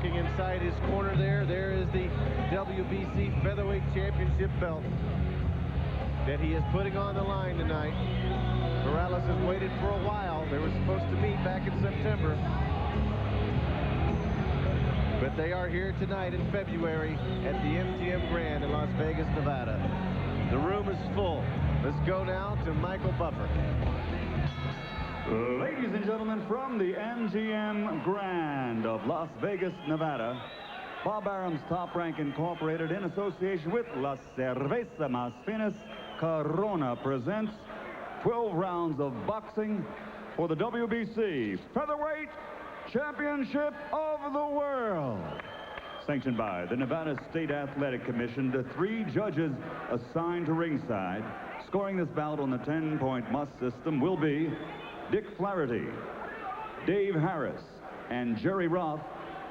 Looking inside his corner there is the WBC Featherweight Championship belt that he is putting on the line tonight. Morales has waited for a while. They were supposed to meet back in September. But they are here tonight in February at the MGM Grand in Las Vegas, Nevada. The room is full. Let's go now to Michael Buffer. Ladies and gentlemen, from the MGM Grand of Las Vegas, Nevada, Bob Arum's Top Rank Incorporated, in association with La Cerveza Más Finas Corona, presents 12 rounds of boxing for the WBC Featherweight Championship of the World. Sanctioned by the Nevada State Athletic Commission, the 3 judges assigned to ringside. Scoring this bout on the 10-point must system will be Dick Flaherty, Dave Harris, and Jerry Roth.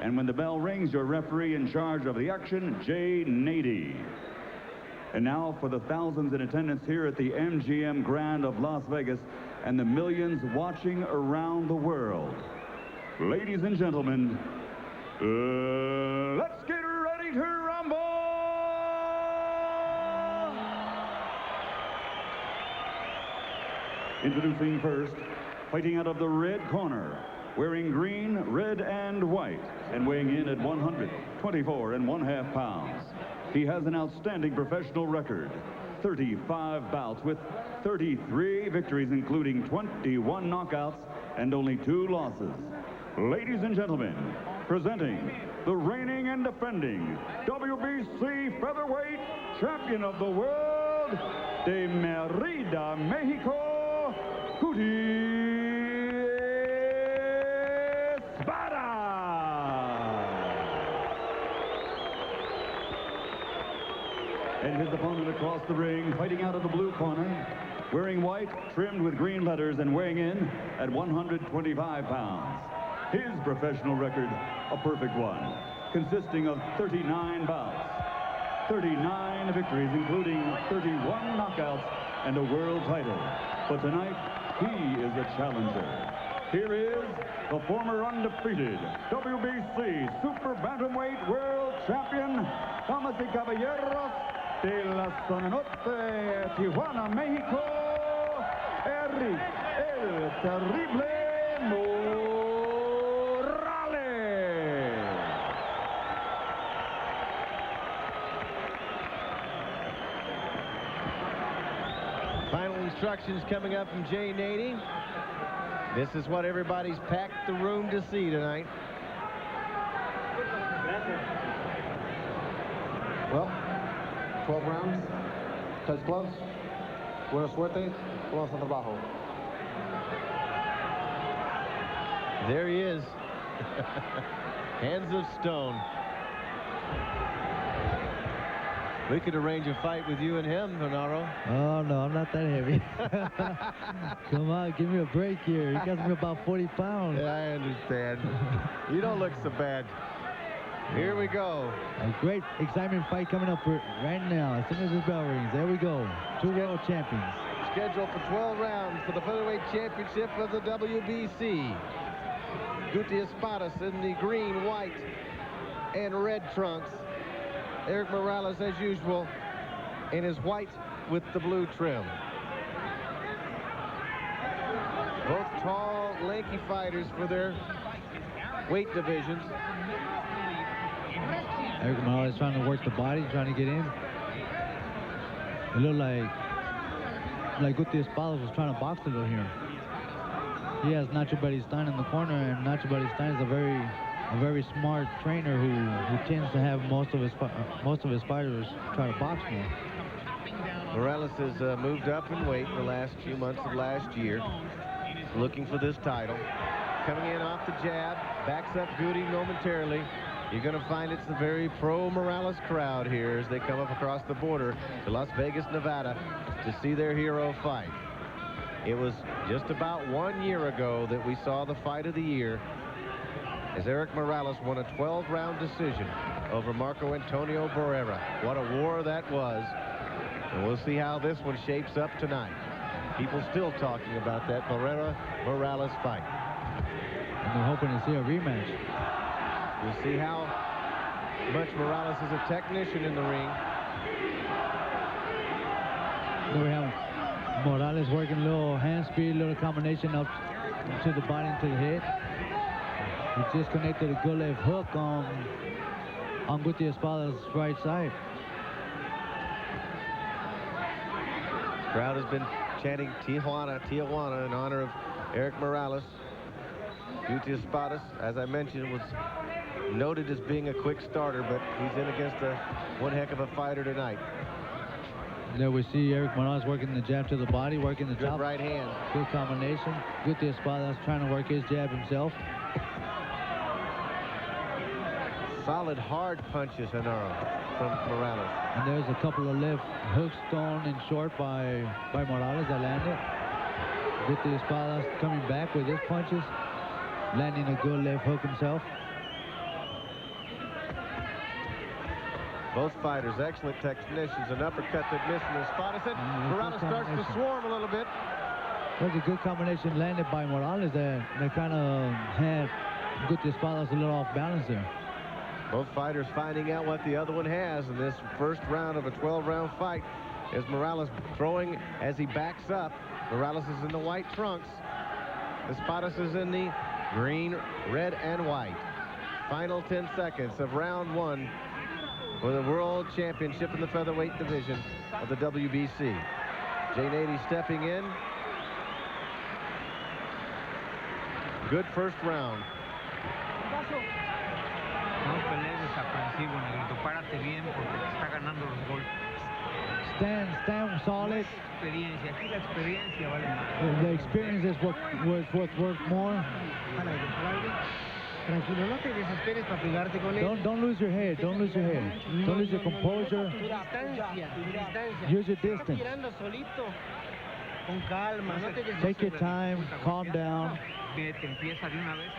And when the bell rings, your referee in charge of the action, Jay Nady. And now for the thousands in attendance here at the MGM Grand of Las Vegas and the millions watching around the world. Ladies and gentlemen, let's get ready to rumble! Introducing first, fighting out of the red corner, wearing green, red, and white, and weighing in at 124.5 pounds. He has an outstanding professional record, 35 bouts with 33 victories, including 21 knockouts and only 2 losses. Ladies and gentlemen, presenting the reigning and defending WBC Featherweight Champion of the World, de Merida, Mexico, Guty Espadas. And his opponent across the ring, fighting out of the blue corner, wearing white, trimmed with green letters, and weighing in at 125 pounds. His professional record, a perfect one, consisting of 39 bouts, 39 victories, including 31 knockouts and a world title. But tonight, he is a challenger. Here is the former undefeated WBC Super Bantamweight World Champion, damas y caballeros, de la Zona Norte, Tijuana, Mexico, Erik, el Terrible Final instructions coming up from Jay Nady. This is what everybody's packed the room to see tonight. Well, 12 rounds, touch gloves, buena suerte, vamos a trabajo. There he is. Hands of stone. We could arrange a fight with you and him, Venaro. Oh, no, I'm not that heavy. Come on, give me a break here. He got me about 40 pounds. Yeah, I understand. You don't look so bad. Here we go. A great excitement fight coming up right now. As soon as this bell rings, there we go. 2 world champions. Scheduled for 12 rounds for the Featherweight Championship of the WBC. Guty Espadas in the green, white, and red trunks. Erik Morales, as usual, in his white with the blue trim. Both tall, lanky fighters for their weight divisions. Erik Morales trying to work the body, trying to get in. It looked like Guty Espadas was trying to box a little here. He has Nacho Beristain in the corner, and Nacho Beristain is a very smart trainer who tends to have most of his fighters try to box more. Morales has moved up in weight the last few months of last year, looking for this title. Coming in off the jab, backs up Guty momentarily. You're going to find it's a very pro-Morales crowd here as they come up across the border to Las Vegas, Nevada to see their hero fight. It was just about 1 year ago that we saw the fight of the year as Erik Morales won a 12-round decision over Marco Antonio Barrera. What a war that was. And we'll see how this one shapes up tonight. People still talking about that Barrera-Morales fight. And they're hoping to see a rematch. We'll see how much Morales is a technician in the ring. There we have Morales working a little hand speed, little combination up to the body and to the head. He just connected a good left hook on Guty Espadas' right side. Crowd has been chanting Tijuana, Tijuana in honor of Erik Morales. Guty Espadas, as I mentioned, was noted as being a quick starter, but he's in against one heck of a fighter tonight. There we see Erik Morales working the jab to the body, working the Good top. right hand. Good combination. Guty Espadas trying to work his jab himself. Solid hard punches, Genaro, from Morales. And there's a couple of left hooks thrown in short by Morales that landed. Guty Espadas coming back with his punches, landing a good left hook himself. Both fighters, excellent technicians. An uppercut that missed from Espadas. And Morales starts to swarm a little bit. There's a good combination landed by Morales that kind of had Guty Espadas a little off balance there. Both fighters finding out what the other one has in this first round of a 12-round fight. As Morales throwing as he backs up. Morales is in the white trunks. Espadas is in the green, red, and white. Final 10 seconds of round one for the World Championship in the featherweight division of the WBC. Jay Nady stepping in. Good first round. No pelees desaprensivo, Negrito. Párate bien porque te está ganando los golpes. Stand solid. Experiencia. Aquí la experiencia vale más. The experience is what's worth more. Tranquilo, no te desesperes para pegarte con él. Don't lose your head. Don't lose your head. Don't lose your composure. Tu distancia. Use your Está distance. tirando solito. Con calma, no te desesperes. Take your time. Calm down. Vete, empieza de una vez.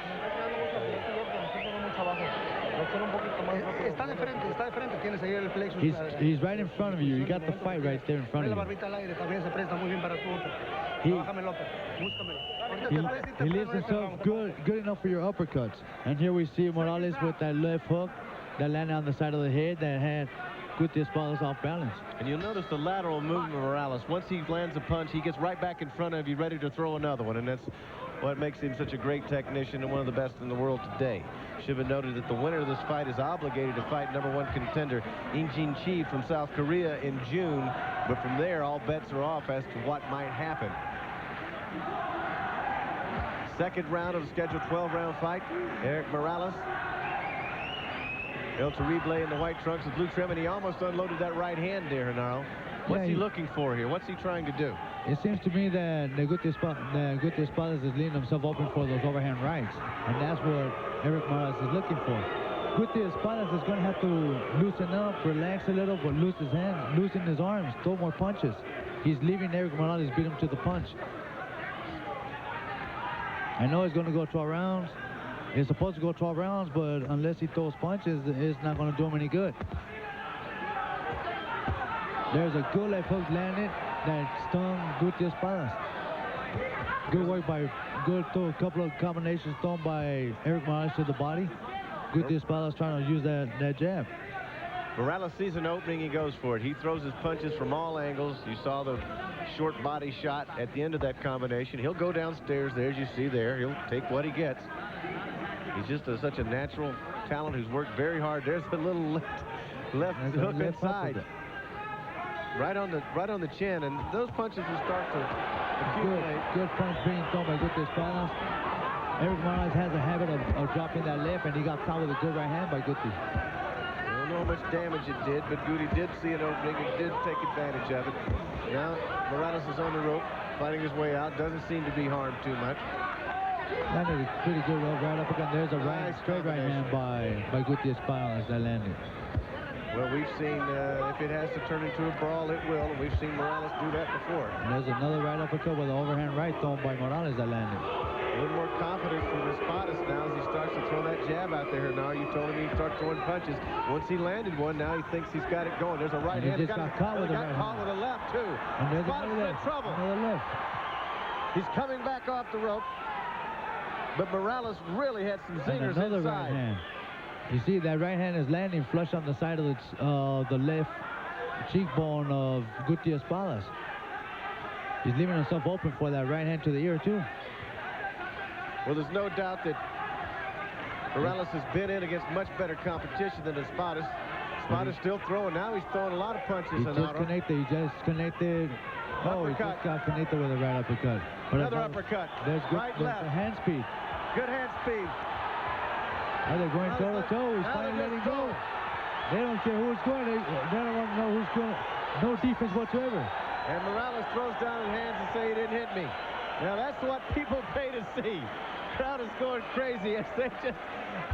Está de frente, tienes ahí el plexus. He's right in front of you. You got the fight right there in front La of you. barbita al aire también se presta muy bien para tu upper. He- Trabájame el upper, búscamelo. Ahorita te puedes ir He temprano leaves este himself round. good enough for your uppercuts. And here we see Morales with that left hook that landed on the side of the head that had Guty Espadas off balance. And you'll notice the lateral movement of Morales. Once he lands a punch, he gets right back in front of you, ready to throw another one. And that's what makes him such a great technician and one of the best in the world today. Should have noted that the winner of this fight is obligated to fight #1 contender In-Jin Chi from South Korea in June. But from there, all bets are off as to what might happen. Second round of the scheduled 12-round fight. Erik Morales. El Terrible in the white trunks with blue trim, and he almost unloaded that right hand there, Genaro. What's he looking for here? What's he trying to do? It seems to me that Guty Espadas is leaving himself open for those overhand rights. And that's what Erik Morales is looking for. Guty Espadas is going to have to loosen up, relax a little, but loosen his hands, loosen his arms, throw more punches. He's leaving Erik Morales beat him to the punch. I know he's going to go 12 rounds. He's supposed to go 12 rounds, but unless he throws punches, it's not going to do him any good. There's a good left hook landed that stung Guty Espadas. Good work by, a couple of combinations thrown by Erik Morales to the body. Guty Espadas trying to use that jab. Morales sees an opening, he goes for it. He throws his punches from all angles. You saw the short body shot at the end of that combination. He'll go downstairs there, as you see there. He'll take what he gets. He's just such a natural talent who's worked very hard. There's a little left hook inside. Right on the chin, and those punches will start to accumulate. Good punch being thrown by Guty Espadas. Erik Morales has a habit of dropping that left, and he got caught with a good right hand by Guty. I don't know how much damage it did, but Guty did see an opening and did take advantage of it. Now Morales is on the rope, fighting his way out. Doesn't seem to be harmed too much. Landed a pretty good right uppercut. There's a straight right hand by Guty Espadas that landed. Well, we've seen if it has to turn into a brawl, it will. And we've seen Morales do that before. And there's another right uppercut with an overhand right thrown by Morales that landed. A little more confidence from Espadas now as he starts to throw that jab out there. Now you told him he'd start throwing punches. Once he landed one, now he thinks he's got it going. There's a right hand. He just got caught with a right hand. with a left, too. And there's Espadas another in left. trouble. Another left. He's coming back off the rope. But Morales really had some And zingers another inside. right hand. You see, that right hand is landing flush on the side of the left cheekbone of Guty Espadas. He's leaving himself open for that right hand to the ear, too. Well, there's no doubt that Morales has been in against much better competition than Espadas. Espadas still throwing. Now he's throwing a lot of punches. He just connected. Oh, he just got connected with a right uppercut. But another uppercut. There's good right, left. hand speed. Good hand speed. Are they going toe-to-toe? He's finally letting go. They don't care who's going. They don't want to know who's going. No defense whatsoever. And Morales throws down his hands and say he didn't hit me. Now that's what people pay to see. Crowd is going crazy as they just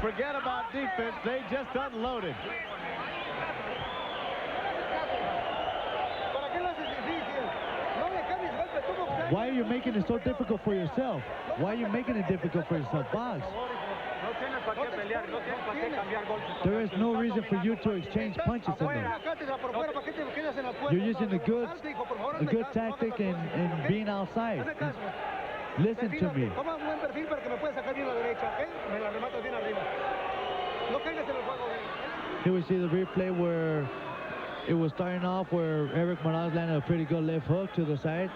forget about defense. They just unloaded. Why are you making it so difficult for yourself? Why are you making it difficult for yourself, Box? There is no reason for you to exchange punches in there. You're using a good tactic in being outside. Listen to me. Here we see the replay where it was starting off where Erik Morales landed a pretty good left hook to the side.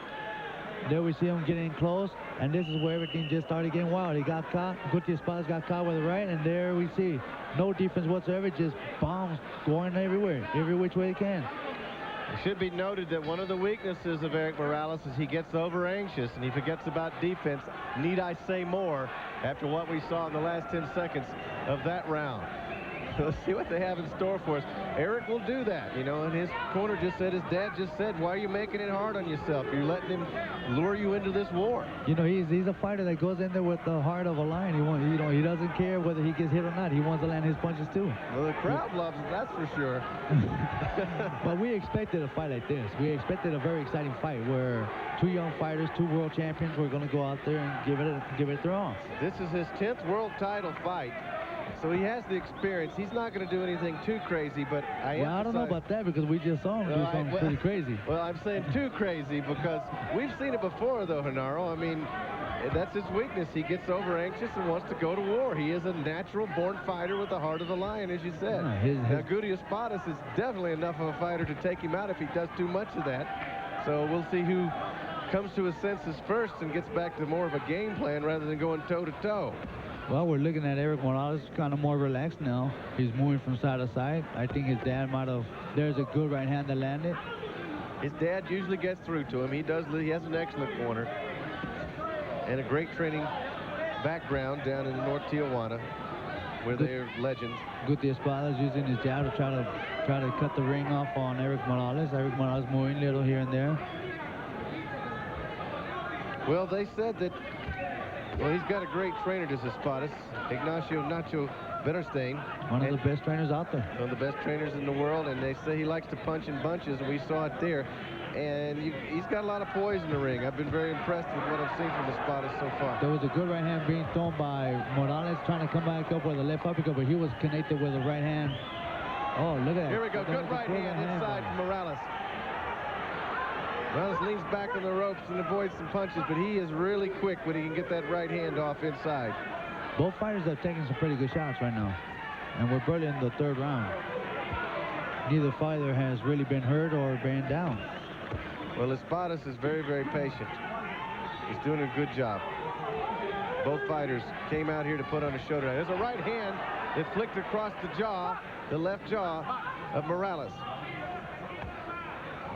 There we see him getting close, and this is where everything just started getting wild. He got caught. Guty Espadas got caught with the right, and there we see no defense whatsoever, just bombs going everywhere, every which way he can. It should be noted that one of the weaknesses of Erik Morales is he gets over anxious and he forgets about defense. Need I say more after what we saw in the last 10 seconds of that round? Let's see what they have in store for us. Erik will do that, you know, and his corner just said, his dad just said, why are you making it hard on yourself? You're letting him lure you into this war. You know, he's a fighter that goes in there with the heart of a lion. He doesn't care whether he gets hit or not. He wants to land his punches too. Well, the crowd loves it, that's for sure. But we expected a fight like this. We expected a very exciting fight where two young fighters, two world champions, were going to go out there and give it their all. This is his 10th world title fight. So he has the experience. He's not going to do anything too crazy, but I don't know about that because we just saw him do something pretty crazy. Well, I'm saying too crazy because we've seen it before, though, Genaro. I mean, that's his weakness. He gets over anxious and wants to go to war. He is a natural-born fighter with the heart of a lion, as you said. Now, Guty Espadas is definitely enough of a fighter to take him out if he does too much of that. So we'll see who comes to his senses first and gets back to more of a game plan rather than going toe-to-toe. Well, we're looking at Erik Morales kind of more relaxed now. He's moving from side to side. I think his dad might have... There's a good right hand that landed. His dad usually gets through to him. He has an excellent corner and a great training background down in North Tijuana where they're legends. Guty Espadas using his jab to try to cut the ring off on Erik Morales. Erik Morales moving a little here and there. Well, they said that... Well, he's got a great trainer, this Espadas. Ignacio Nacho Beristain. One of the best trainers out there. One of the best trainers in the world, and they say he likes to punch in bunches, and we saw it there. And he's got a lot of poise in the ring. I've been very impressed with what I've seen from Espadas so far. There was a good right hand being thrown by Morales, trying to come back up with a left uppercut, but he was connected with a right hand. Oh, look at that. Here we go. Good right hand inside from Morales. Morales leans back on the ropes and avoids some punches, but he is really quick when he can get that right hand off inside. Both fighters have taken some pretty good shots right now, and we're barely in the third round. Neither fighter has really been hurt or been down. Well, Espadas is very, very patient. He's doing a good job. Both fighters came out here to put on a show tonight. There's a right hand that flicked across the jaw, the left jaw of Morales.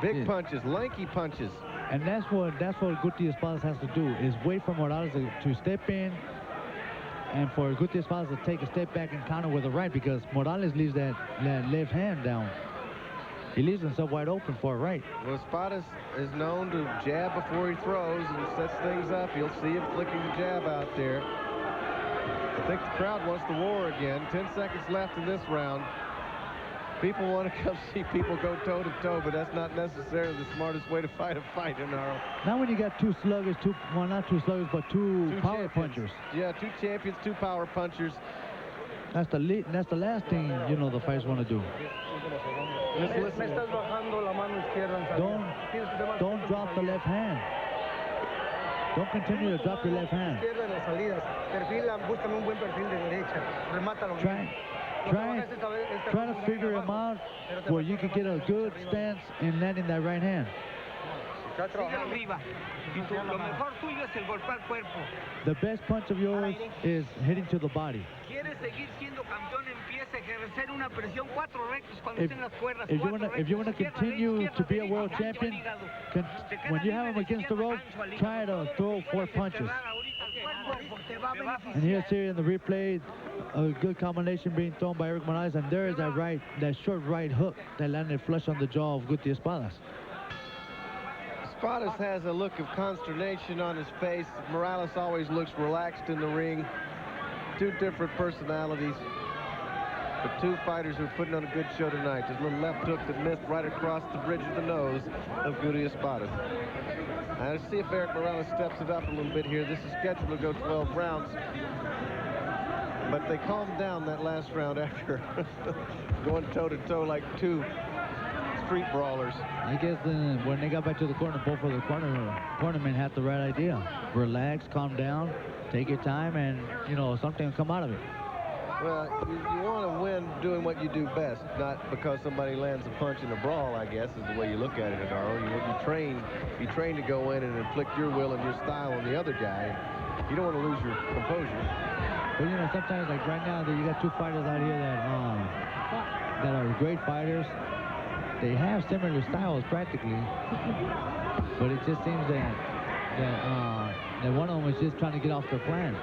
Big punches, lanky punches. And that's what Guty Espadas has to do, is wait for Morales to step in and for Guty Espadas to take a step back and counter with the right, because Morales leaves that left hand down. He leaves himself wide open for a right. Well, Espadas is known to jab before he throws and sets things up. You'll see him flicking the jab out there. I think the crowd wants the war again. 10 seconds left in this round. People want to come see people go toe-to-toe, but that's not necessarily the smartest way to fight a fight, Genaro. Now when you got two sluggers, well, not two sluggers, but two power punchers. Yeah, two champions, two power punchers. That's the last thing, you know, the fighters want to do. Don't drop the left hand. Don't continue to drop your left hand. Pierden las salidas. Perfilan, buscan un buen perfil de derecha. Remátalo. Try to figure him out where you can get a good stance in landing that right hand. Síguelo arriba. Y lo mejor tuyo es el golpe al cuerpo. The best punch of yours is hitting to the body. ¿Quieres seguir siendo campeón? Empieza a ejercer una presión 4 rectos cuando estén las cuerdas. If you want to continue to be a world champion, when you have him against the rope, try to throw 4 punches. And here's here in the replay, a good combination being thrown by Erik Morales, and there is that short right hook that landed flush on the jaw of Guty Espadas. Espadas has a look of consternation on his face. Morales always looks relaxed in the ring. Two different personalities, but two fighters who are putting on a good show tonight. There's a little left hook that missed right across the bridge of the nose of Guty Espadas. Now, let's see if Erik Morales steps it up a little bit here. This is scheduled to go 12 rounds, but they calmed down that last round after going toe-to-toe like two street brawlers. I guess when they got back to the corner, both of the cornermen had the right idea. Relax, calm down, take your time, and, you know, something will come out of it. Well, you want to win doing what you do best, not because somebody lands a punch in a brawl, I guess, is the way you look at it, Hidaro. You train to go in and inflict your will and your style on the other guy. You don't want to lose your composure. But, you know, sometimes, like right now, you got two fighters out here that are great fighters. They have similar styles practically, but it just seems that one of them is just trying to get off their plan.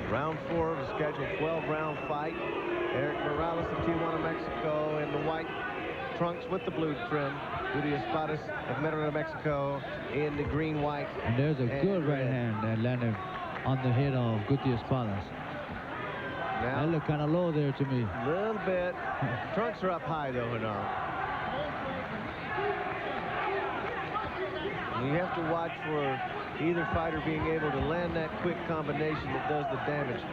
Round 4 of the scheduled 12-round fight. Erik Morales of Tijuana, Mexico, in the white trunks with the blue trim. Guty Espadas of Merida, Mexico, in the green-white. And there's a good right hand that landed on the head of Guty Espadas. Now, that looked kind of low there to me. A little bit. Trunks are up high, though, Hidaro. You have to watch for either fighter being able to land that quick combination that does the damage.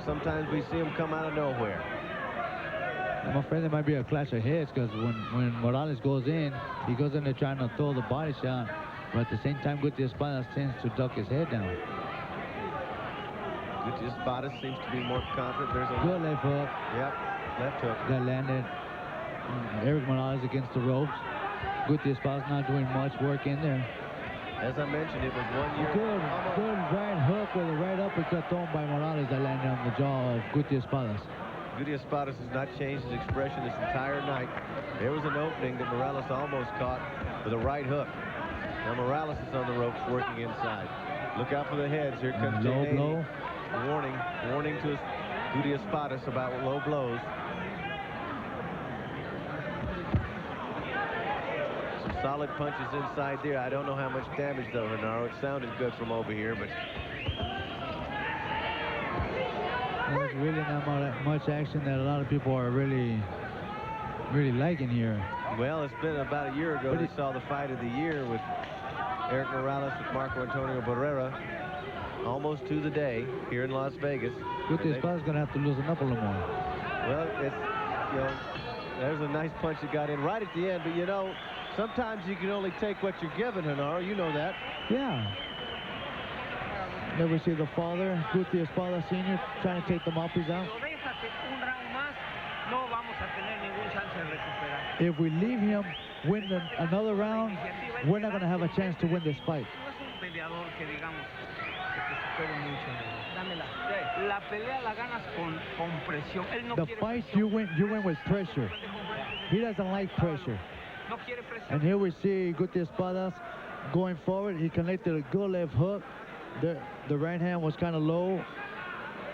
Sometimes we see them come out of nowhere. I'm afraid there might be a clash of heads, because when Morales goes in, he goes in there trying to throw the body shot, but at the same time, Guty Espadas tends to duck his head down. Guty Espadas seems to be more confident. There's a good left hook. Yep, left hook. That landed Erik Morales against the ropes. Guty Espadas not doing much work in there. As I mentioned, it was 1 year. Good right hook with a right uppercut thrown by Morales that landed on the jaw of Guty Espadas. Guty Espadas has not changed his expression this entire night. There was an opening that Morales almost caught with a right hook. Now Morales is on the ropes working inside. Look out for the heads. Here comes low blow. Warning to Guty Espadas about low blows. Some solid punches inside there. I don't know how much damage, though, Hidaro. It sounded good from over here, but there's really not much action that a lot of people are really liking here. Well, it's been about a year ago we saw the fight of the year with Erik Morales with Marco Antonio Barrera, almost to the day here in Las Vegas. Guty Espadas is going to have to loosen up a little more. Well, it's, you know, there's a nice punch that got in right at the end, but you know, sometimes you can only take what you're given, Hidaro. You know that. Yeah. There we see the father, Guty Espadas Sr., trying to take the mouthpiece out. If we leave him win another round, we're not going to have a chance to win this fight. The fight you win with pressure. He doesn't like pressure. And here we see Guty Espadas going forward. He connected a good left hook. The right hand was kind of low.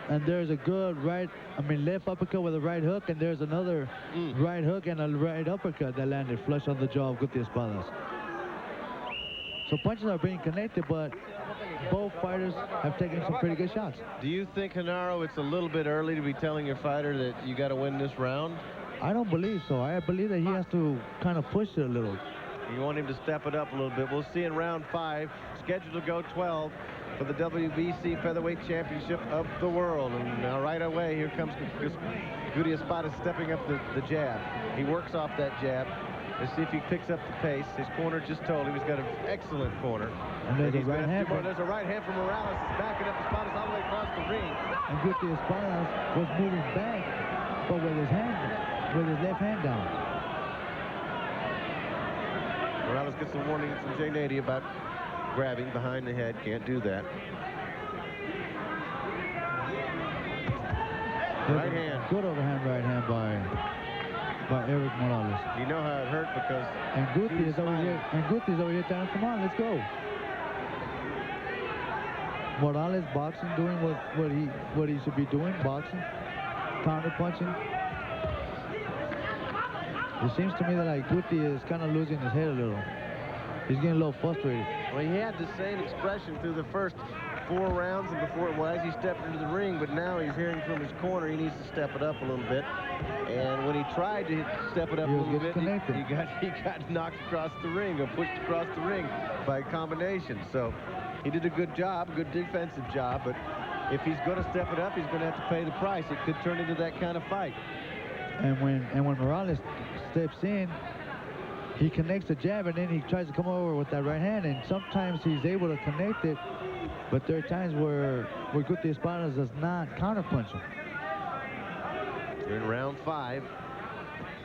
And there's a good left uppercut with a right hook. And there's another right hook and a right uppercut that landed flush on the jaw of Guty Espadas. So punches are being connected, but both fighters have taken some pretty good shots. Do you think, Hidaro, it's a little bit early to be telling your fighter that you got to win this round? I don't believe so. I believe that he has to kind of push it a little. You want him to step it up a little bit. We'll see in round 5, scheduled to go 12 for the WBC Featherweight Championship of the world. And now right away, here comes Guty Espadas stepping up the jab. He works off that jab. Let's see if he picks up the pace. His corner just told him he's got an excellent corner. And there's a he's gonna right have hand. to do more. There's a right hand from Morales. It's backing up Espadas all the way across the ring. And Guty Espadas was moving back, but with his left hand down. Morales gets a warning from Jay Nady about grabbing behind the head. Can't do that. Right hand. Good overhand right hand by Erik Morales. You know how it hurt because And Guty is over here. And Guty's over here telling, come on, let's go. Morales boxing, doing what he should be doing, boxing, counter punching. It seems to me that like Guty is kind of losing his head a little. He's getting a little frustrated. Well, he had the same expression through the first 4 rounds and before as he stepped into the ring, but now he's hearing from his corner he needs to step it up a little bit. And when he tried to step it up a little bit, he got knocked across the ring or pushed across the ring by a combination. So he did a good job, a good defensive job, but if he's going to step it up, he's going to have to pay the price. It could turn into that kind of fight. And when Morales steps in, he connects the jab, and then he tries to come over with that right hand, and sometimes he's able to connect it, but there are times where Guty Espadas does not counterpunch him. We're in round 5.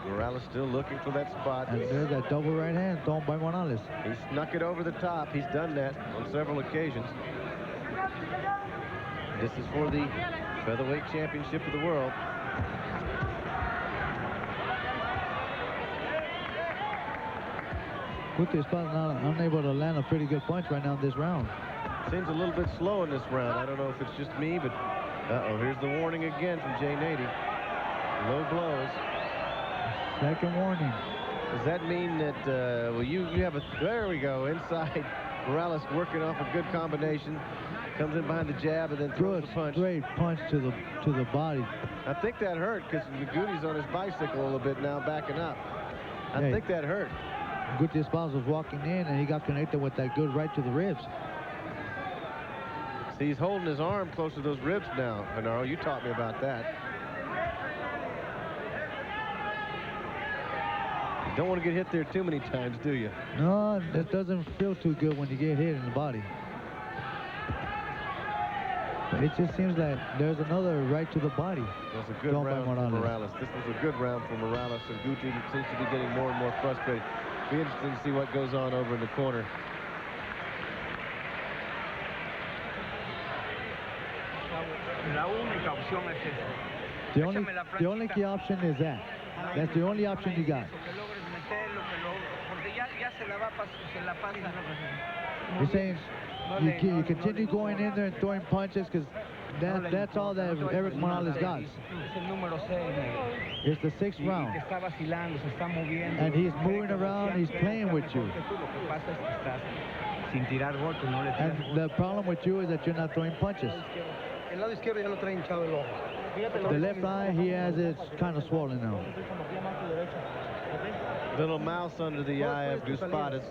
Morales still looking for that spot. And there's that double right hand thrown by Morales. He snuck it over the top. He's done that on several occasions. This is for the Featherweight Championship of the world. Guty Espadas now unable to land a pretty good punch right now in this round. Seems a little bit slow in this round. I don't know if it's just me, but uh-oh, here's the warning again from Jay Nady. Low blows. Second warning. Does that mean that, well, you have a, there we go, inside. Morales working off a good combination. Comes in behind the jab and then throws the punch. Straight punch to the body. I think that hurt because Guty's on his bicycle a little bit now, backing up. I think that hurt. Guty Espadas was walking in and he got connected with that good right to the ribs. See, he's holding his arm close to those ribs now, Genaro. You taught me about that. You don't want to get hit there too many times, do you? No, it doesn't feel too good when you get hit in the body. But it just seems like there's another right to the body. It was a good round for Morales. This was a good round for Morales, and Guty seems to be getting more and more frustrated. Be interesting to see what goes on over in the corner. The only key option is that. That's the only option you got. He's saying you continue going in there and throwing punches because that's all that Erik Morales got. It's the 6th round. And he's moving around, he's playing with you. And the problem with you is that you're not throwing punches. The left eye, he has it kind of swollen now. Little mouse under the eye of Espadas.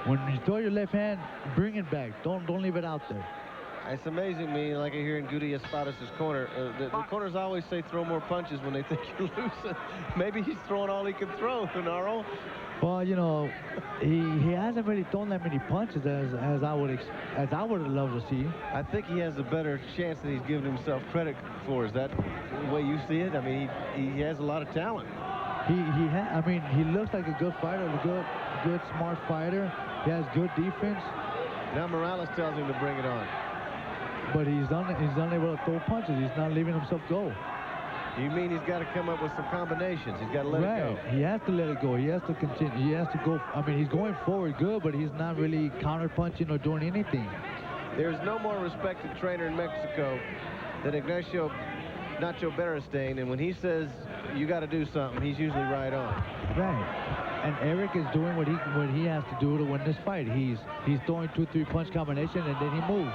When you throw your left hand, bring it back. Don't leave it out there. It's amazing to me, like I hear in Guty Espadas' corner, the corners always say throw more punches when they think you're losing. Maybe he's throwing all he can throw, Genaro. Well, you know, he hasn't really thrown that many punches as I would have loved to see. I think he has a better chance than he's giving himself credit for. Is that the way you see it? I mean, he has a lot of talent. I mean, he looks like a good fighter, a good smart fighter. He has good defense. Now Morales tells him to bring it on. But he's unable to throw punches. He's not leaving himself go. You mean he's got to come up with some combinations? He's got to let it go. He has to let it go. He has to continue. He has to go. I mean, he's going forward good, but he's not really counter-punching or doing anything. There's no more respected trainer in Mexico than Ignacio Nacho Beristain, and when he says you got to do something, he's usually right on. Right. And Erik is doing what he has to do to win this fight. He's throwing 2-3 punch combination, and then he moves.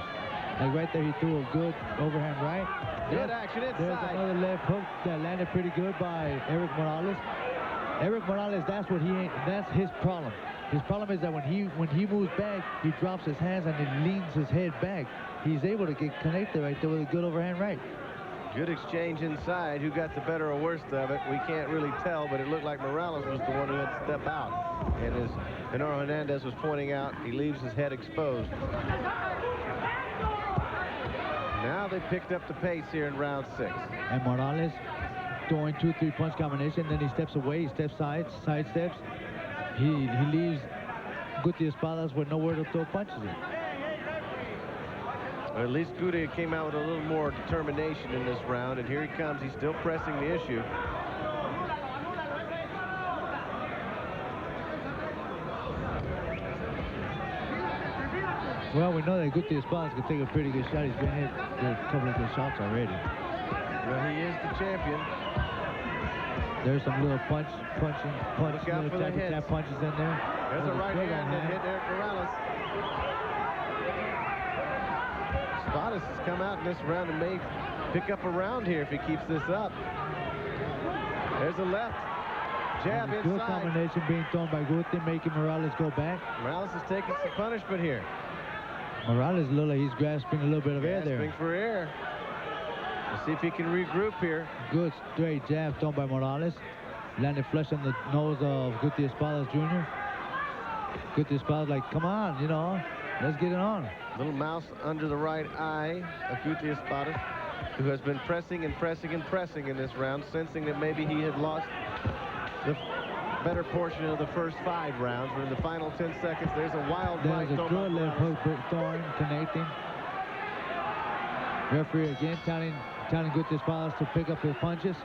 Like right there, he threw a good overhand right. Good action inside. There's another left hook that landed pretty good by Erik Morales. Erik Morales, that's his problem. His problem is that when he moves back, he drops his hands and then leans his head back. He's able to get connected right there with a good overhand right. Good exchange inside. Who got the better or worst of it? We can't really tell, but it looked like Morales was the one who had to step out. And as Genaro Hernandez was pointing out, he leaves his head exposed. Now they picked up the pace here in round 6. And Morales throwing 2-3 punch combination, then he steps away, he steps side steps. He leaves Guty Espadas with nowhere to throw punches in. Well, at least Guty came out with a little more determination in this round, and here he comes. He's still pressing the issue. Well, we know that Guty Espadas can take a pretty good shot. He's been hit with a couple of good shots already. Well, he is the champion. There's some little punch, Look out for the hits. tap punches in there. There's a right hand that hit Erik Morales. Espadas has come out in this round and may pick up a round here if he keeps this up. There's a left jab inside. Good combination being thrown by Guty, making Morales go back. Morales is taking some punishment here. Morales looks like he's grasping a little bit of air there. Grasping for air. We'll see if he can regroup here. Good straight jab thrown by Morales. Landed flush on the nose of Guty Espadas Jr. Guty Espadas like, come on, you know, let's get it on. Little mouse under the right eye of Guty Espadas, who has been pressing and pressing and pressing in this round, sensing that maybe he had lost the better portion of the first 5 rounds. But in the final 10 seconds, there's a wild right. There's a good left hook throwing, connecting. Referee again telling Guty Espadas to pick up his punches.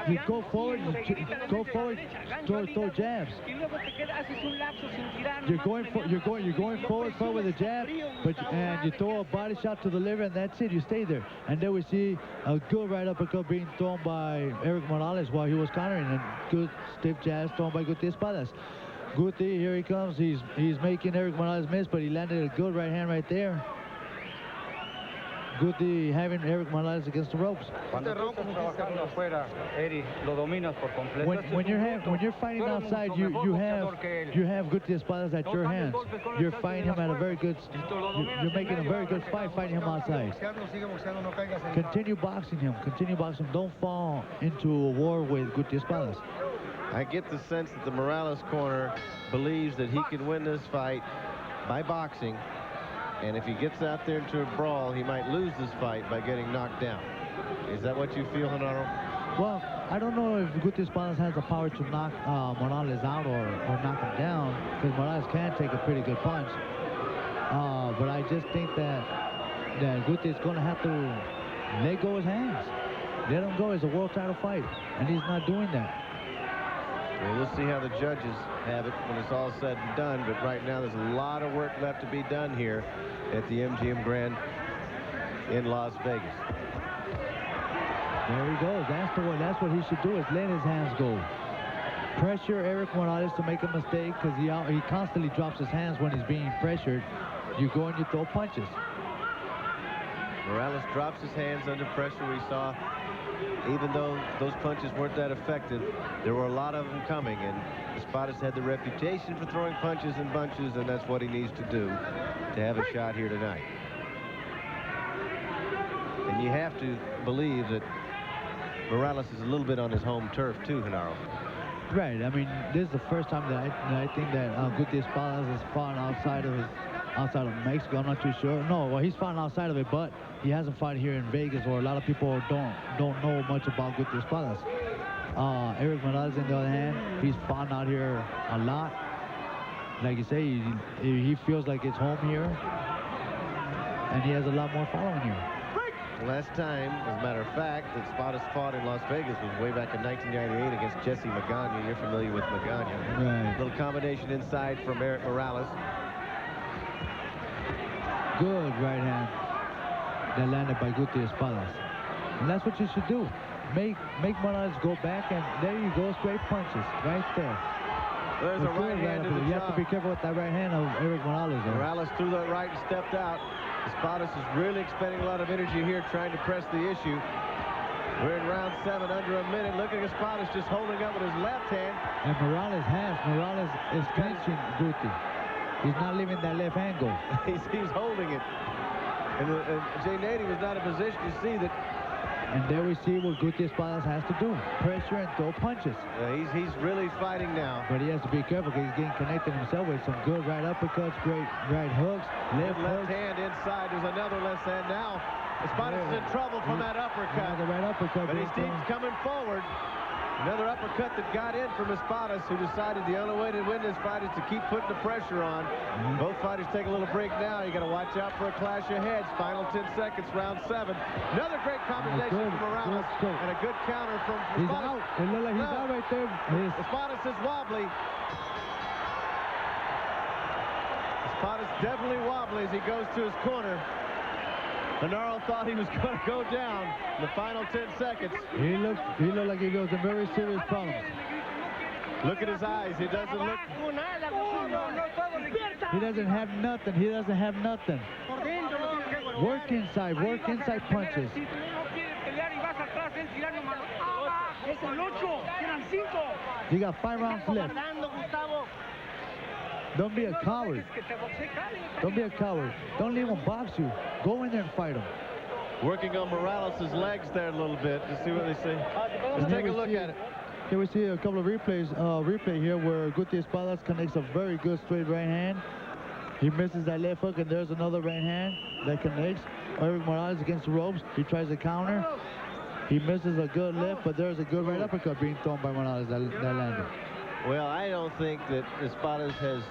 You go forward, throw jabs. You're going forward with a jab, and you throw a body shot to the liver, and that's it. You stay there. And then we see a good right uppercut being thrown by Erik Morales while he was countering, and good stiff jabs thrown by Guty Espadas. Guty, here he comes. He's making Erik Morales miss, but he landed a good right hand right there. Guty having Erik Morales against the ropes. When you're fighting outside, you have Guty Espadas at your hands. You're fighting him at a very good. You're making a very good fight fighting him outside. Continue boxing him. Continue boxing him. Don't fall into a war with Guty Espadas. I get the sense that the Morales corner believes that he can win this fight by boxing. And if he gets out there into a brawl, he might lose this fight by getting knocked down. Is that what you feel, Genaro? Well, I don't know if Guty Espadas has the power to knock Morales out or knock him down, because Morales can take a pretty good punch. But I just think that Guty is going to have to let go his hands. Let him go. It's a world title fight, and he's not doing that. Well, we'll see how the judges have it when it's all said and done, but right now there's a lot of work left to be done here at the MGM Grand in Las Vegas. There he goes. That's what he should do, is let his hands go. Pressure Erik Morales to make a mistake, because he constantly drops his hands when he's being pressured. You go and you throw punches. Morales drops his hands under pressure. We saw, even though those punches weren't that effective, there were a lot of them coming, and Espadas had the reputation for throwing punches in bunches, and that's what he needs to do to have a shot here tonight. And you have to believe that Morales is a little bit on his home turf too, Genaro. Right. I mean, this is the first time that I think that Guty Espadas has fought outside of Mexico. I'm not too sure. No, well, he's fought outside of it, but he hasn't fought here in Vegas, or a lot of people don't know much about Guty Espadas. Erik Morales, on the other hand, he's fought out here a lot. Like you say, he feels like it's home here, and he has a lot more following here. Last time, as a matter of fact, that Espadas fought in Las Vegas was way back in 1998 against Jesse Magana. You're familiar with Magana. Right. Little combination inside from Erik Morales. Good right hand that landed by Guty Espadas. And that's what you should do. Make Morales go back, and there you go, straight punches right there. There's a right hand to the You have to be careful with that right hand of Erik Morales. Morales threw that right and stepped out. Espadas is really expending a lot of energy here trying to press the issue. We're in round 7, under a minute. Look at Espadas just holding up with his left hand. And Morales is clinching Guty. He's not leaving that left hand go. he's holding it. And Jay Nady was not in position to see that. And there we see what Guty Espadas has to do. Pressure and throw punches. He's really fighting now. But he has to be careful because he's getting connected himself with some good right uppercuts, great right hooks, left hand inside. There's another left hand now. Espadas is in trouble from that uppercut. The right uppercut. But he keeps coming forward. Another uppercut that got in from Espadas, who decided the only way to win this fight is to keep putting the pressure on. Both fighters take a little break now. You got to watch out for a clash of heads. Final 10 seconds, round 7. Another great combination from Morales and a good counter from Espadas. He's out. It looks like he's out right there. Espadas is wobbly. Espadas definitely wobbly as he goes to his corner. Genaro thought he was going to go down in the final 10 seconds. He looked like he was in very serious problems. Look at his eyes. He doesn't look. He doesn't have nothing. He doesn't have nothing. Work inside punches. You got 5 rounds left. Don't be a coward. Don't be a coward. Don't leave him box you. Go in there and fight him. Working on Morales' legs there a little bit to see what they say. Let's take a look at it. Here we see a couple of replay here where Guty Espadas connects a very good straight right hand. He misses that left hook, and there's another right hand that connects. Erik Morales against the ropes. He tries to counter. He misses a good left, but there's a good right uppercut being thrown by Morales that landed. Well, I don't think that Espadas has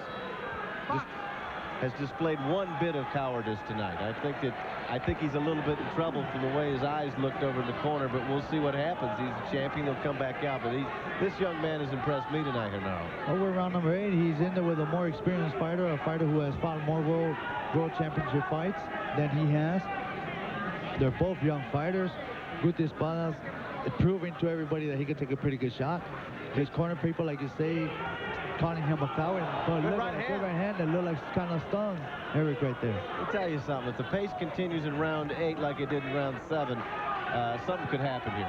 displayed one bit of cowardice tonight. I think he's a little bit in trouble from the way his eyes looked over in the corner, but we'll see what happens. He's a champion. He'll come back out, but this young man has impressed me tonight, Genaro. Over round number 8, he's in there with a more experienced fighter, a fighter who has fought more world championship fights than he has. They're both young fighters. Guty Espadas proving to everybody that he can take a pretty good shot. His corner people, like you say, calling him a coward. But look at the right hand that looked like it's kind of stung Erik right there. I'll tell you something. If the pace continues in round 8 like it did in round 7, something could happen here.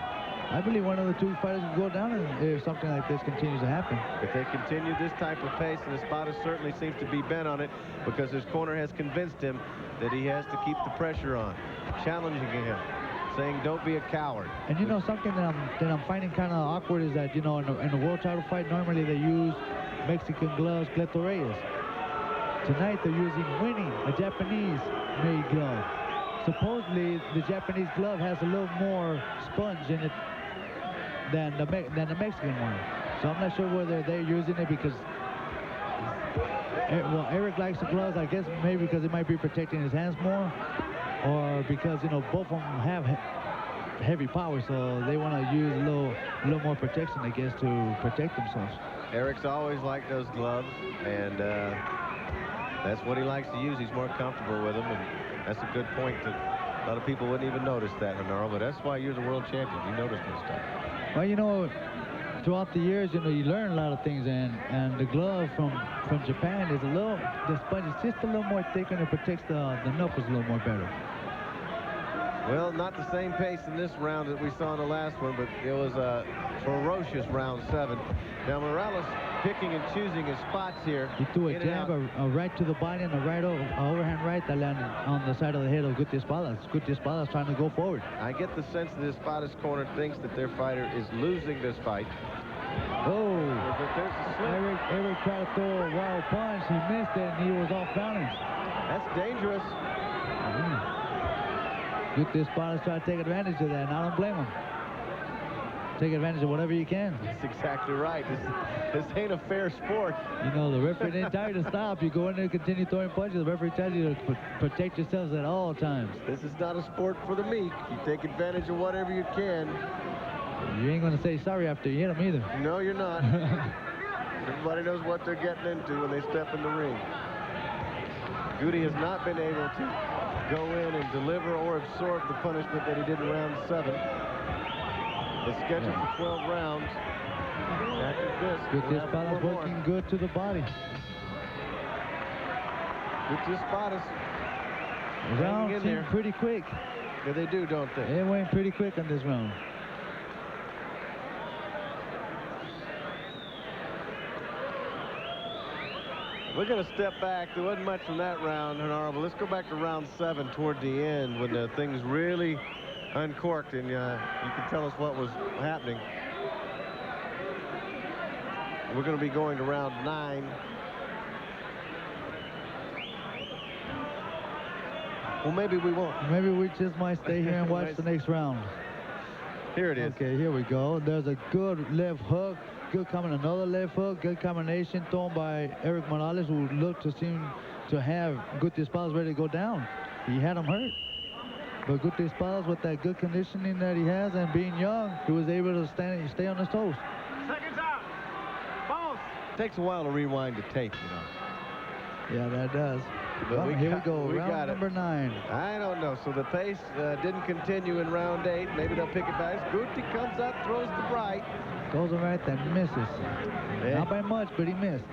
I believe one of the two fighters will go down if something like this continues to happen. If they continue this type of pace, and Espadas certainly seems to be bent on it because his corner has convinced him that he has to keep the pressure on, challenging him, saying don't be a coward. And you know something that I'm finding kind of awkward is that, you know, in a world title fight normally they use Mexican gloves, Cleto Reyes. Tonight they're using Winnie, a Japanese made glove. Supposedly the Japanese glove has a little more sponge in it than the Mexican one. So I'm not sure whether they're using it because well, Erik likes the gloves, I guess maybe because it might be protecting his hands more, or because, you know, both of them have heavy power, so they want to use a little more protection, I guess, to protect themselves. Erik's always liked those gloves, and that's what he likes to use. He's more comfortable with them, and that's a good point. A lot of people wouldn't even notice that, Genaro, but that's why you're the world champion. You notice this stuff. Well, you know, throughout the years, you know, you learn a lot of things, and the glove from Japan is the sponge is just a little more thick, and it protects the knuckles a little more better. Well, not the same pace in this round that we saw in the last one, but it was a ferocious round 7. Now Morales picking and choosing his spots here. He threw a jab, a right to the body, and a right overhand right that landed on the side of the head of Guty Espadas. Guty Espadas trying to go forward. I get the sense that Espadas' corner thinks that their fighter is losing this fight. Oh, There's Erik tried to throw a wild punch. He missed it, and he was off balance. That's dangerous. Guty Espadas try to take advantage of that, and I don't blame him. Take advantage of whatever you can. That's exactly right. This ain't a fair sport. You know, the referee didn't tell you to stop. You go in there and continue throwing punches. The referee tells you to protect yourselves at all times. This is not a sport for the meek. You take advantage of whatever you can. You ain't going to say sorry after you hit them either. No, you're not. Everybody knows what they're getting into when they step in the ring. Guty has not been able to go in and deliver or absorb the punishment that he did in round 7. It's scheduled for 12 rounds. After this, Guty Espadas working good to the body. Guty Espadas. The round seemed pretty quick. Yeah, they do, don't they? It went pretty quick on this round. We're going to step back. There wasn't much from that round, Honorable. Let's go back to round 7 toward the end when the things really uncorked, and you can tell us what was happening. We're going to be going to round 9. Well, maybe we won't. Maybe we just might stay here and watch the next round. Here it is. Okay, here we go. There's a good left hook. Good coming, another left hook. Good combination thrown by Erik Morales, who looked to seem to have Guty Espadas ready to go down. He had him hurt. But Guty Espadas, with that good conditioning that he has and being young, he was able to stay on his toes. Seconds out. Vamos. Takes a while to rewind the tape, you know. Yeah, that does. But Well, here we go. We Round got number 9. I don't know. So the pace didn't continue in round 8. Maybe they'll pick it back. Guty comes up, throws the right. Goes right and misses. Yeah. Not by much, but he missed.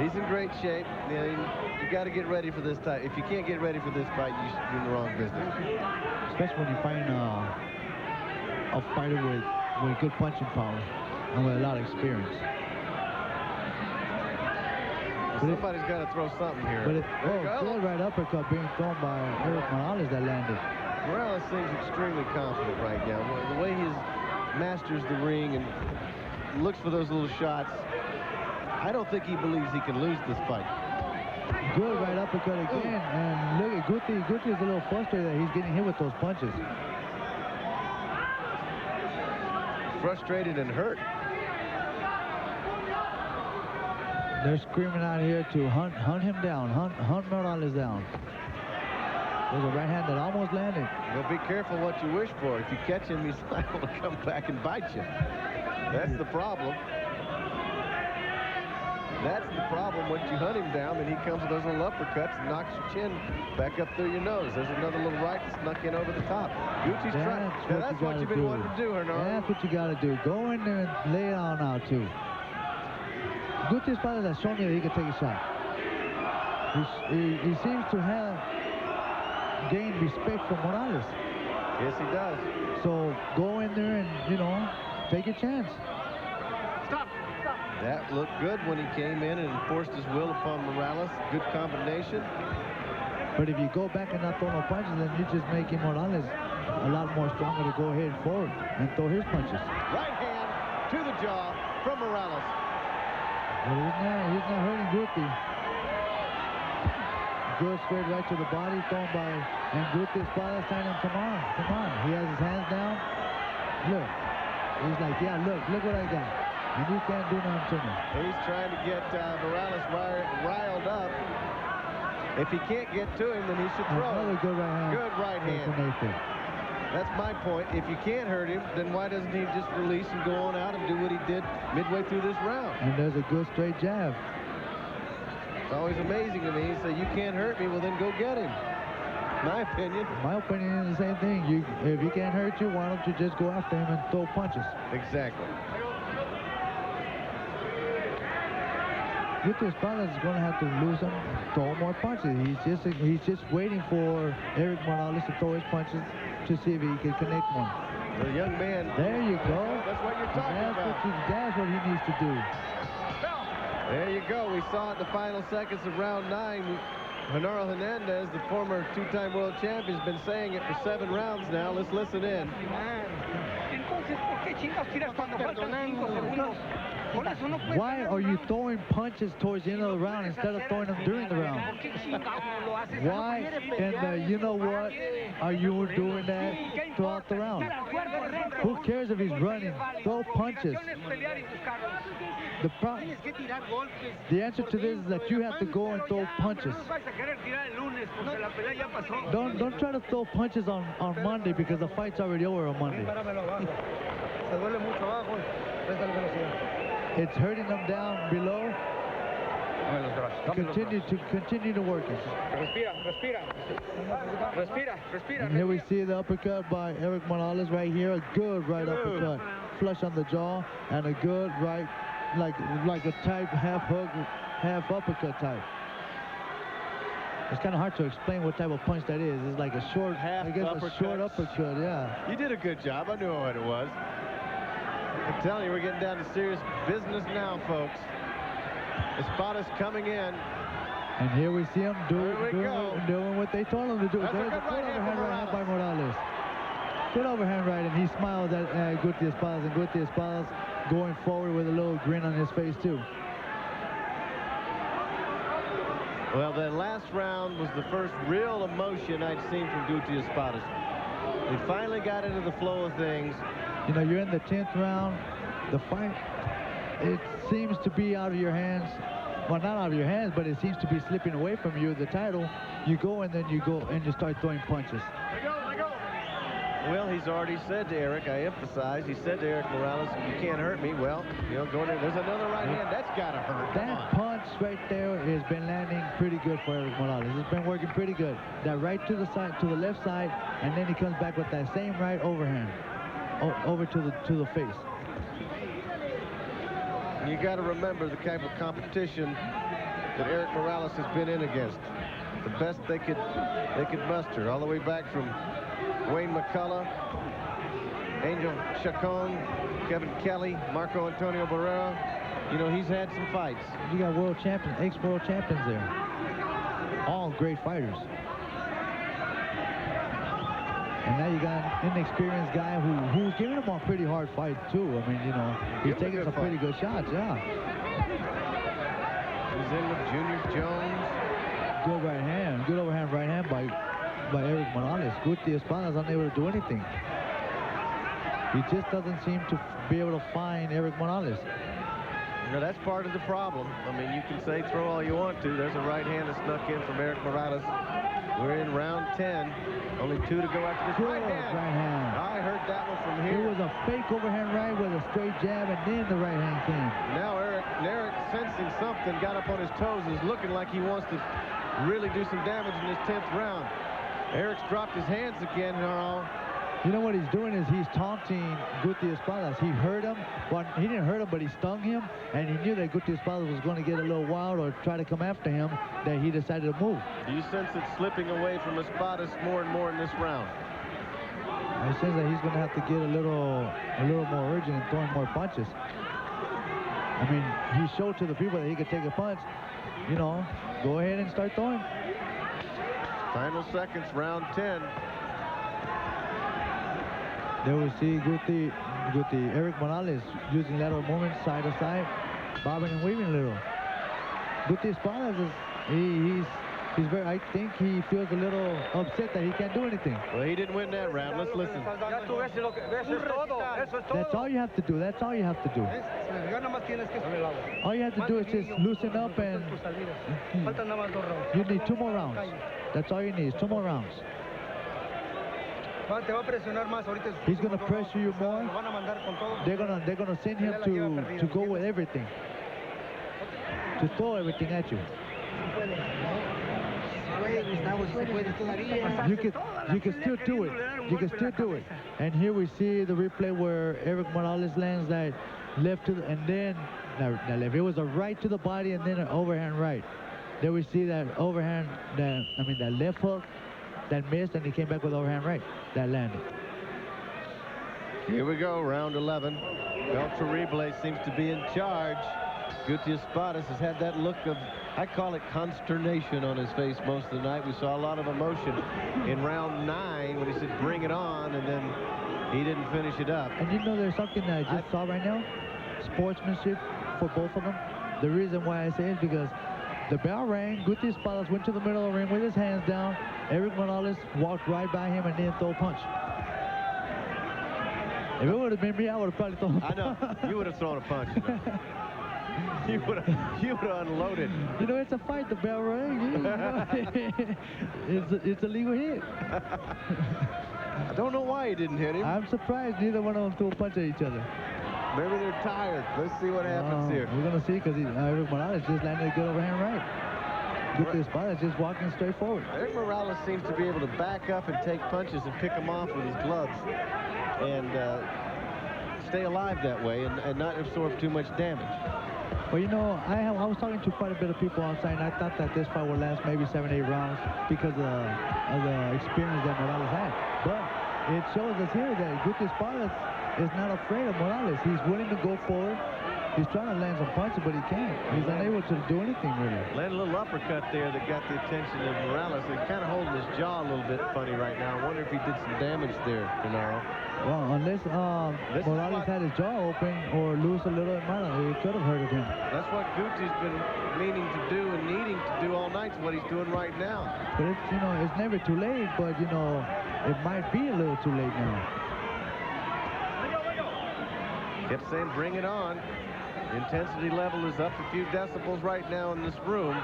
He's in great shape. You got to get ready for this fight. If you can't get ready for this fight, you're in the wrong business. Especially when you find a fighter with good punching power and with a lot of experience. Somebody's got to throw something here. But good right uppercut being thrown by Erik Morales that landed. Morales seems extremely confident right now. The way he masters the ring and looks for those little shots, I don't think he believes he can lose this fight. Good right uppercut again. And look at Guty. Guty is a little frustrated that he's getting hit with those punches. Frustrated and hurt. They're screaming out here to hunt him down, hunt Morales down. There's a right hand that almost landed. Well, be careful what you wish for. If you catch him, he's liable to come back and bite you. That's the problem. That's the problem. Once you hunt him down, then he comes with those little uppercuts and knocks your chin back up through your nose. There's another little right that snuck in over the top. Guty's trying. That's what you've been wanting to do, Hernando. That's what you got to do. Go in there and lay it on out, too. Guty Espadas has shown me that he can take a shot. He seems to have gained respect for Morales. Yes, he does. So go in there and, take your chance. Stop. That looked good when he came in and enforced his will upon Morales. Good combination. But if you go back and not throw no punches, then you're just making Morales a lot more stronger to go ahead forward and throw his punches. Right hand to the jaw from Morales. But he's not hurting Guty. Good straight right to the body, thrown by, and Guty Espadas telling him, come on. He has his hands down. Look. He's like, yeah, look what I got. And you can't do nothing to me. He's trying to get Morales riled up. If he can't get to him, then he should throw. Another good right hand. Good right hand. That's my point. If you can't hurt him, then why doesn't he just release and go on out and do what he did midway through this round? And there's a good straight jab. It's always amazing to me. He said, you can't hurt me, well, then go get him. My opinion. My opinion is the same thing. If he can't hurt you, why don't you just go after him and throw punches? Exactly. Guty Espadas is going to have to lose him, throw more punches. He's just waiting for Erik Morales to throw his punches to see if he can connect one. The young man. There you go. That's what you're talking about. That's what he needs to do. There you go. We saw it in the final seconds of round 9. Genaro Hernandez, the former 2-time world champion, has been saying it for 7 rounds now. Let's listen in. Why are you throwing punches towards the end of the round instead of throwing them during the round? Why, and you know what, are you doing that throughout the round? Who cares if he's running? Throw punches. The answer to this is that you have to go and throw punches. Don't try to throw punches on Monday because the fight's already over on Monday. It's hurting them down below. Continue to work it. And here we see the uppercut by Erik Morales right here. A good right uppercut, flush on the jaw, and a good right, like a type half hook, half uppercut type. It's kind of hard to explain what type of punch that is. It's like a short, I guess a short uppercut, yeah. You did a good job. I knew what it was. I'm telling you, we're getting down to serious business now, folks. Espadas coming in. And here we see him Doing what they told him to do. That's a There's good a good right hand overhand from right hand by Morales. Good overhand right, and he smiles at Guty Espadas, and Guty Espadas going forward with a little grin on his face too. Well, the last round was the first real emotion I'd seen from Guty Espadas. He finally got into the flow of things. You know, you're in the 10th round. The fight, it seems to be out of your hands. Well, not out of your hands, but it seems to be slipping away from you, the title. You go and then you go and you start throwing punches. Well, he's already said to Erik, I emphasize, he said to Erik Morales, you can't hurt me. Well, you know, go in there. There's another right hand. That's got to hurt. That punch right there has been landing pretty good for Erik Morales. It's been working pretty good. That right to the side, to the left side, and then he comes back with that same right overhand, over to the face. You got to remember the type of competition that Erik Morales has been in against. The best they could muster, all the way back from Wayne McCullough, Angel Chacon, Kevin Kelly, Marco Antonio Barrera. You know, he's had some fights. You got world champions, ex-world champions there. All great fighters. And now you got an inexperienced guy who's giving him a pretty hard fight too. I mean, you know, he's taking some pretty good shots, yeah. He's in with Junior Jones. Good right hand, good overhand right hand by Erik Morales. Guty Espadas unable to do anything. He just doesn't seem to be able to find Erik Morales. You know, that's part of the problem. I mean, you can say throw all you want to. There's a right hand that snuck in from Erik Morales. We're in round 10. Only 2 to go after this Good right hand. I heard that one from It here. was a fake overhand right with a straight jab, and then the right hand came. Now Erik sensing something, got up on his toes, is looking like he wants to really do some damage in this 10th round. Erik's dropped his hands again. You know what he's doing is he's taunting Guty Espadas. He hurt him. Well, he didn't hurt him, but he stung him, and he knew that Guty Espadas was going to get a little wild or try to come after him, that he decided to move. Do you sense it slipping away from Espadas more and more in this round? I sense that he's going to have to get a little more urgent and throwing more punches. I mean, he showed to the people that he could take a punch. You know, go ahead and start throwing. Final seconds, round 10. There we see Guty, Erik Morales using lateral movement side to side, bobbing and weaving a little. Guty Espadas he's very, I think he feels a little upset that he can't do anything. Well, he didn't win that round. Let's listen. That's all you have to do. That's all you have to do. All you have to do is just loosen up, and you need 2 more rounds. That's all you need is 2 more rounds. He's going to pressure you more. They're gonna send him to go with everything, to throw everything at you. You can still do it. You can still do it. And here we see the replay where Erik Morales lands that left to the, and then that left. It was a right to the body and then an overhand right. There we see that overhand, that left hook that missed, and he came back with overhand right that landed. Here we go, round 11. Beltra Reblay seems to be in charge. Guty Espadas has had that look of, I call it consternation on his face most of the night. We saw a lot of emotion in round 9 when he said, bring it on, and then he didn't finish it up. And you know, there's something that I just saw right now, sportsmanship for both of them. The reason why I say it is because the bell rang, Guty Espadas went to the middle of the ring with his hands down. Erik Morales walked right by him and didn't throw a punch. If it would have been me, I would have probably thrown a punch. I know. You would have thrown a punch. You would have unloaded. You know, it's a fight. The bell rang. You know, it's a legal hit. I don't know why he didn't hit him. I'm surprised neither one of them threw a punch at each other. Maybe they're tired. Let's see what happens here. We're going to see, because Erik Morales just landed a good overhand right. Guty Espadas just walking straight forward. Erik Morales seems to be able to back up and take punches and pick them off with his gloves and stay alive that way and not absorb too much damage. Well, you know, I was talking to quite a bit of people outside, and I thought that this fight would last maybe 7-8 rounds because of the experience that Morales had. But it shows us here that Guty Espadas is not afraid of Morales. He's willing to go forward. He's trying to land some punches, but he can't. He's unable to do anything really. Landed a little uppercut there that got the attention of Morales. He's kind of holding his jaw a little bit funny right now. I wonder if he did some damage there, Gennaro. Well, unless Morales had his jaw open or loose a little, it could have hurted him. That's what Guty's been meaning to do and needing to do all night. Is what he's doing right now. But it's, you know, it's never too late. But you know, it might be a little too late now. Kept saying, bring it on. The intensity level is up a few decibels right now in this room.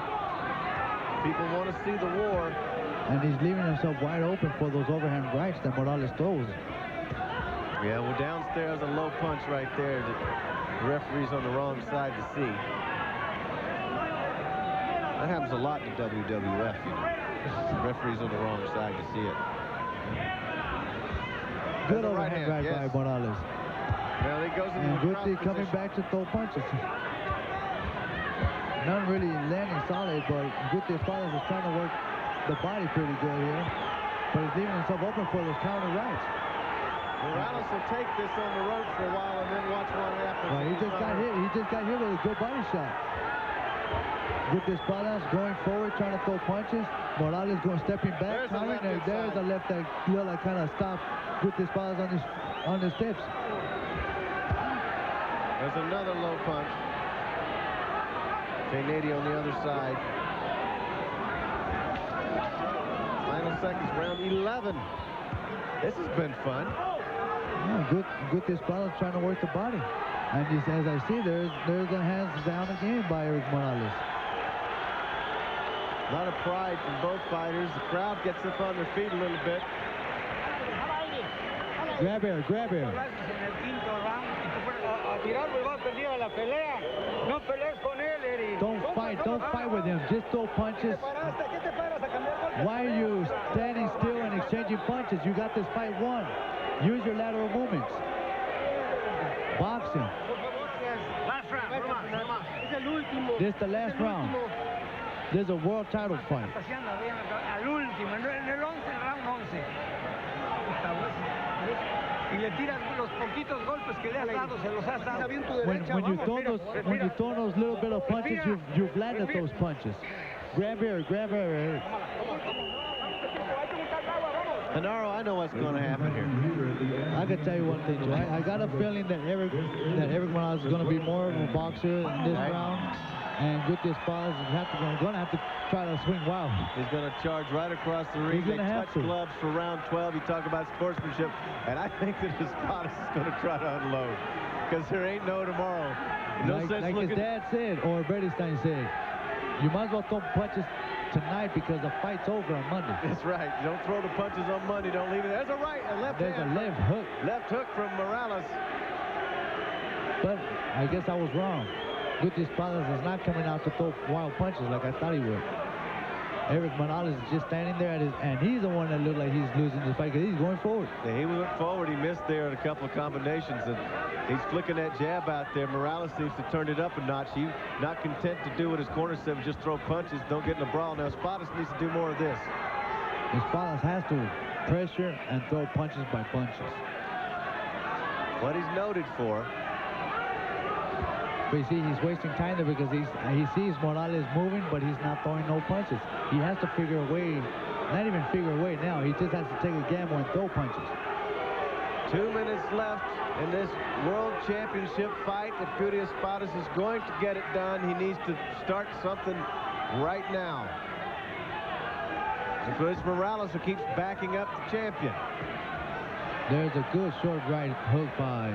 People want to see the war. And he's leaving himself wide open for those overhand rights that Morales throws. Yeah, well, downstairs a low punch right there that the referee's on the wrong side to see. That happens a lot in the WWF, you know. The referee's on the wrong side to see it. Good overhand right by Morales. Well, he goes into and Guty coming back to throw punches. Not really landing solid, but Guty Espadas is trying to work the body pretty good here. But he's leaving himself open for those counter rights. Morales will take this on the road for a while and then watch what happens. Well, he just got hit. He just got hit with a good body shot. Guty Espadas going forward, trying to throw punches. Morales going stepping back. There's a left that kind of stopped Guty Espadas on his steps. There's another low punch. J-Nady on the other side. Final seconds, round 11. This has been fun. Yeah, Guty Espadas trying to work the body. And just, as I see, there's the hands down again by Erik Morales. A lot of pride from both fighters. The crowd gets up on their feet a little bit. Grab air, grab air. Don't fight with him. Just throw punches. Why are you standing still and exchanging punches? You got this fight won. Use your lateral movements. Boxing. This is the last round. This is a world title fight. When you throw those little bit of punches, you've landed those punches. Grab here, grab here. Gennaro, I know what's going to happen here. I can tell you one thing, Joe. I got a feeling that Erik Morales is going to be more of a boxer in this round. And Guty Espadas is going to have to try to swing wild. He's going to charge right across the ring. They touch gloves for round 12. You talk about sportsmanship. And I think that Espadas is going to try to unload. Because there ain't no tomorrow. No sense like looking... his dad said, or Bertestein said, you might as well throw punches tonight because the fight's over on Monday. That's right. Don't throw the punches on Monday. Don't leave it. There's a left There's hand. a left hook. Left hook from Morales. But I guess I was wrong. Guty Espadas is not coming out to throw wild punches like I thought he would. Erik Morales is just standing there and he's the one that looked like he's losing this fight because he's going forward. Yeah, he went forward. He missed there in a couple of combinations, and he's flicking that jab out there. Morales seems to turn it up a notch. He's not content to do what his corner said, just throw punches, don't get in a brawl. Now Espadas needs to do more of this. Espadas has to pressure and throw punches by punches. What he's noted for. But you see, he's wasting time there because he sees Morales moving, but he's not throwing no punches. He has to figure a way, not even figure a way now. He just has to take a gamble and throw punches. 2 minutes left in this World Championship fight. If Guty Espadas is going to get it done, he needs to start something right now. Because Morales who keeps backing up the champion. There's a good short right hook by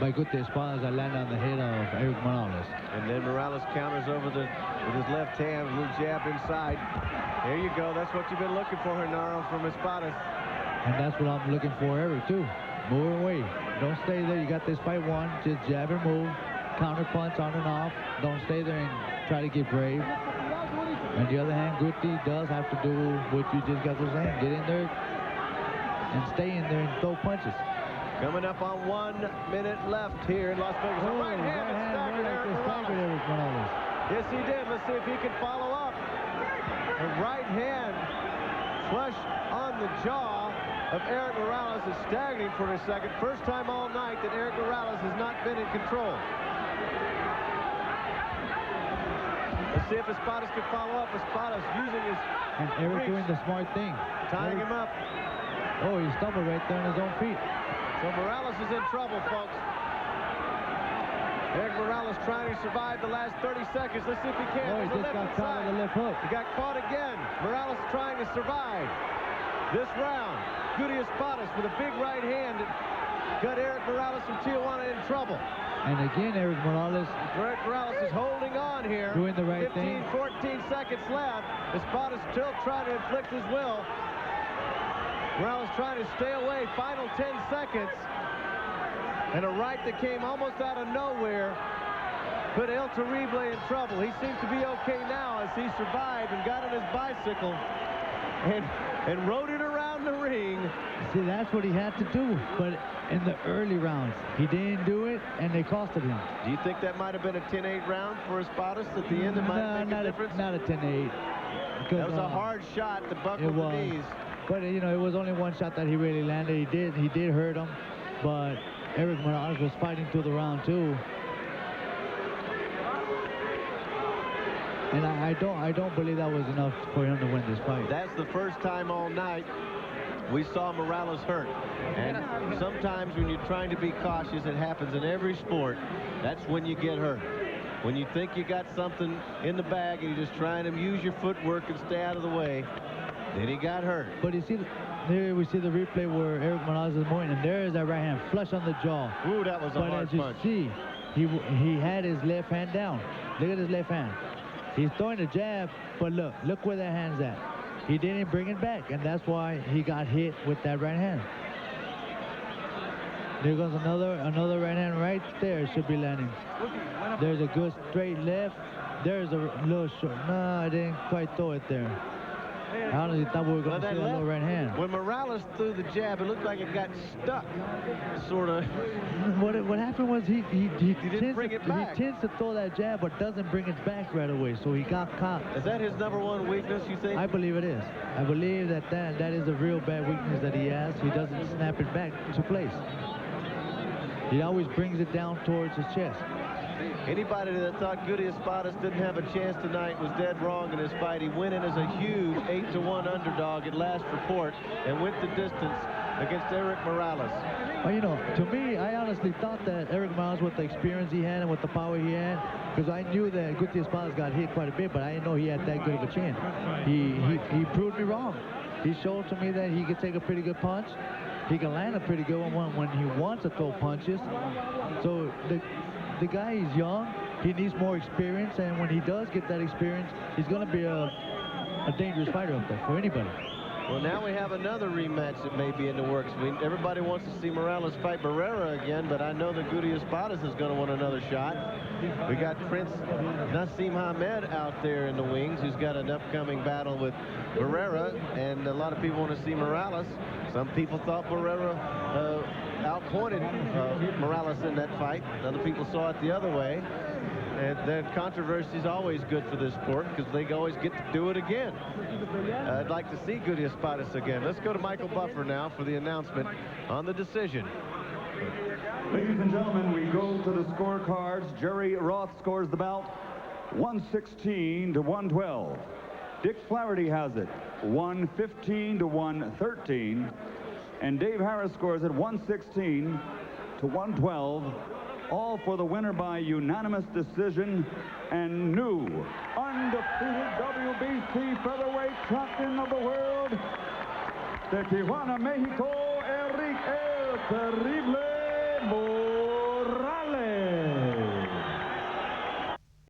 Guty Espadas that landed on the head of Erik Morales. And then Morales counters over with his left hand, a little jab inside. There you go. That's what you've been looking for, Gennaro, from Espadas. And that's what I'm looking for, Erik, too. Move away. Don't stay there. You got this fight won. Just jab and move. Counter punch on and off. Don't stay there and try to get brave. On the other hand, Guty does have to do what you just got to say. Get in there and stay in there and throw punches. Coming up on 1 minute left here in Las Vegas. Oh, right hand staggered Erik Morales. Yes, he did. Let's see if he can follow up. The right hand flush on the jaw of Erik Morales is staggering for a second. First time all night that Erik Morales has not been in control. see if Espadas can follow up. Espadas using his And Erik reach, doing the smart thing. tying him up. Oh, he stumbled right there on his own feet. So Morales is in trouble, folks. Erik Morales trying to survive the last 30 seconds. Let's see if he can. Oh, he There's a just left got caught inside. on the left hook. He got caught again. Morales trying to survive this round. Guty Espadas with a big right hand got Erik Morales from Tijuana in trouble. And again, Erik Morales Erik Morales is holding on here. doing the right 15, thing. 14 seconds left. Espadas still trying to inflict his will. Morales trying to stay away. Final 10 seconds. And a right that came almost out of nowhere put El Terrible in trouble. He seems to be okay now as he survived and got on his bicycle and rode it around the ring. See, that's what he had to do. But in the early rounds, he didn't do it, and they costed him. Do you think that might have been a 10-8 round for Espadas at the end? It might make a difference? Not a 10-8. That was a hard shot to buckle It the was. knees. But, you know, it was only one shot that he really landed. He did hurt him. But Erik Morales was fighting through the round, too. And I don't believe that was enough for him to win this fight. That's the first time all night we saw Morales hurt. And sometimes when you're trying to be cautious, it happens in every sport. That's when you get hurt. When you think you got something in the bag and you're just trying to use your footwork and stay out of the way, then he got hurt. But you see, here we see the replay where Erik Morales is moving, and there is that right hand flush on the jaw. Ooh, that was a But hard as you punch. see, he had his left hand down. Look at his left hand. He's throwing a jab, but look where that hand's at. He didn't bring it back, and that's why he got hit with that right hand. There goes another right hand right there. Should be landing. There's a good straight left. There's a little short. No, I didn't quite throw it there. I honestly thought we were going to see a little right hand. When Morales threw the jab, it looked like it got stuck, sort of. What happened was he didn't bring it back. He tends to throw that jab, but doesn't bring it back right away, so he got caught. Is that his #1 weakness, you think? I believe it is. I believe that is a real bad weakness that he has. He doesn't snap it back to place. He always brings it down towards his chest. Anybody that thought Guty Espadas didn't have a chance tonight was dead wrong in his fight. He went in as a huge 8-1 underdog at last report and went the distance against Erik Morales. Well, you know, to me, I honestly thought that Erik Morales, with the experience he had and with the power he had, because I knew that Guty Espadas got hit quite a bit, but I didn't know he had that good of a chin. He proved me wrong. He showed to me that he could take a pretty good punch. He can land a pretty good one when he wants to throw punches. So the guy is young. He needs more experience, and when he does get that experience, he's going to be a dangerous fighter up there for anybody. Well, now we have another rematch that may be in the works. Everybody wants to see Morales fight Barrera again, but I know that Guty Espadas is going to want another shot. We got Prince Nassim Hamed out there in the wings, who's got an upcoming battle with Barrera, and a lot of people want to see Morales. Some people thought Barrera outpointed Morales in that fight. Other people saw it the other way. And then controversy is always good for this sport because they always get to do it again. I'd like to see Guty Espadas again. Let's go to Michael Buffer now for the announcement on the decision. Ladies and gentlemen, we go to the scorecards. Jerry Roth scores the bout 116 to 112. Dick Flaherty has it 115 to 113. And Dave Harris scores it 116 to 112. All for the winner by unanimous decision and new undefeated WBC featherweight champion of the world, the Tijuana, Mexico, Erik El Terrible